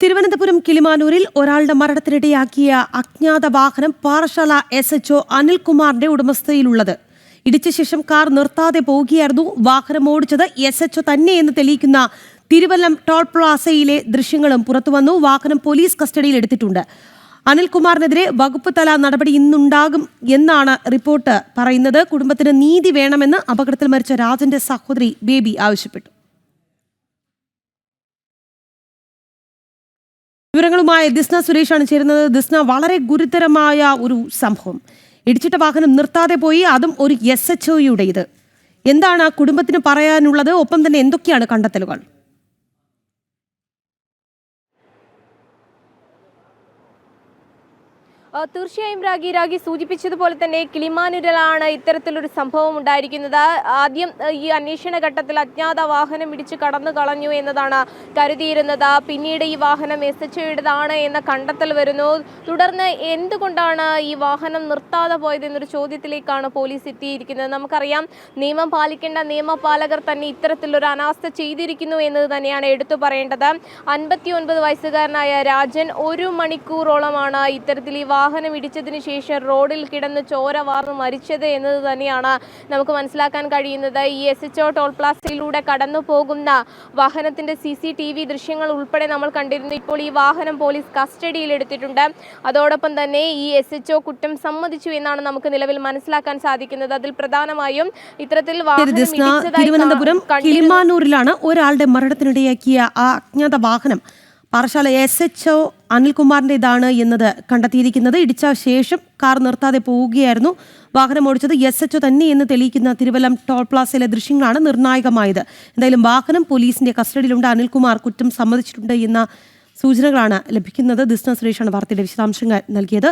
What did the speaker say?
തിരുവനന്തപുരം കിളിമാനൂരിൽ ഒരാളുടെ മരണത്തിനിടയാക്കിയ അജ്ഞാത വാഹനം പാറശാല SHO അനിൽകുമാറിന്റെ ഉടമസ്ഥതയിലുള്ളത്. ഇടിച്ച ശേഷം കാർ നിർത്താതെ പോവുകയായിരുന്നു. വാഹനം ഓടിച്ചത് SHO തന്നെയെന്ന് തെളിയിക്കുന്ന തിരുവല്ലം ടോൾ പ്ലാസയിലെ ദൃശ്യങ്ങളും പുറത്തുവന്നു. വാഹനം പോലീസ് കസ്റ്റഡിയിൽ എടുത്തിട്ടുണ്ട്. അനിൽകുമാറിനെതിരെ വകുപ്പ് തല നടപടി ഇന്നുണ്ടാകും എന്നാണ് റിപ്പോർട്ട് പറയുന്നത്. കുടുംബത്തിന് നീതി വേണമെന്ന് അപകടത്തിൽ മരിച്ച രാജന്റെ സഹോദരി ബേബി ആവശ്യപ്പെട്ടു. വിവരങ്ങളുമായി ദിസ്ന സുരേഷാണ് ചേരുന്നത്. ദിസ്ന, വളരെ ഗുരുതരമായ ഒരു സംഭവം. ഇടിച്ചിട്ട വാഹനം നിർത്താതെ പോയി, അതും ഒരു SHOയുടേത്. എന്താണ് കുടുംബത്തിന് പറയാനുള്ളത്? ഒപ്പം തന്നെ എന്തൊക്കെയാണ് കണ്ടെത്തലുകൾ? തീർച്ചയായും രാഗി സൂചിപ്പിച്ചതുപോലെ തന്നെ കിളിമാനൂരിലാണ് ഇത്തരത്തിലൊരു സംഭവം ഉണ്ടായിരിക്കുന്നത്. ആദ്യം ഈ അന്വേഷണ ഘട്ടത്തിൽ അജ്ഞാത വാഹനം ഇടിച്ച് കടന്നു കളഞ്ഞു എന്നതാണ് കരുതിയിരുന്നത്. പിന്നീട് ഈ വാഹനം SHOയുടേതാണ് എന്ന കണ്ടെത്തൽ വരുന്നു. തുടർന്ന് എന്തുകൊണ്ടാണ് ഈ വാഹനം നിർത്താതെ പോയതെന്നൊരു ചോദ്യത്തിലേക്കാണ് പോലീസ് എത്തിയിരിക്കുന്നത്. നമുക്കറിയാം, നിയമം പാലിക്കേണ്ട നിയമപാലകർ തന്നെ ഇത്തരത്തിലൊരു അനാസ്ഥ ചെയ്തിരിക്കുന്നു എന്നത് തന്നെയാണ് എടുത്തു പറയേണ്ടത്. 59 വയസ്സുകാരനായ രാജൻ 1 മണിക്കൂറോളമാണ് ഇത്തരത്തിൽ ഈ വാഹനം ഇടിച്ചതിന് ശേഷം റോഡിൽ കിടന്ന് ചോര വാർന്ന് മരിച്ചത് എന്നത് തന്നെയാണ് നമുക്ക് മനസ്സിലാക്കാൻ കഴിയുന്നത്. ഈ SHO ടോൾ പ്ലാസയിലൂടെ കടന്നു പോകുന്ന വാഹനത്തിന്റെ CCTV ദൃശ്യങ്ങൾ ഉൾപ്പെടെ നമ്മൾ കണ്ടിരുന്നു. ഇപ്പോൾ ഈ വാഹനം പോലീസ് കസ്റ്റഡിയിൽ എടുത്തിട്ടുണ്ട്. അതോടൊപ്പം തന്നെ ഈ SHO കുറ്റം സമ്മതിച്ചു എന്നാണ് നമുക്ക് നിലവിൽ മനസ്സിലാക്കാൻ സാധിക്കുന്നത്. അതിൽ പ്രധാനമായും ഇത്തരത്തിൽ തിരുവനന്തപുരം കിളിമാനൂരിലാണ് ഒരാളുടെ മരണത്തിനിടയാക്കിയ ആ അജ്ഞാത വാഹനം പാറശാല SHO അനിൽകുമാറിൻ്റെതാണ് എന്നത് കണ്ടെത്തിയിരിക്കുന്നത്. ഇടിച്ച ശേഷം കാർ നിർത്താതെ പോവുകയായിരുന്നു. വാഹനം ഓടിച്ചത് SHO തന്നെ എന്ന് തെളിയിക്കുന്ന തിരുവല്ലം ടോൾ പ്ലാസയിലെ ദൃശ്യങ്ങളാണ് നിർണായകമായത്. എന്തായാലും വാഹനം പോലീസിന്റെ കസ്റ്റഡിയിലുണ്ട്. അനിൽകുമാർ കുറ്റം സമ്മതിച്ചിട്ടുണ്ട് എന്ന സൂചനകളാണ് ലഭിക്കുന്നത്. ദിസ്ന സുരേഷാണ് വാർത്തയുടെ വിശദാംശങ്ങൾ നൽകിയത്.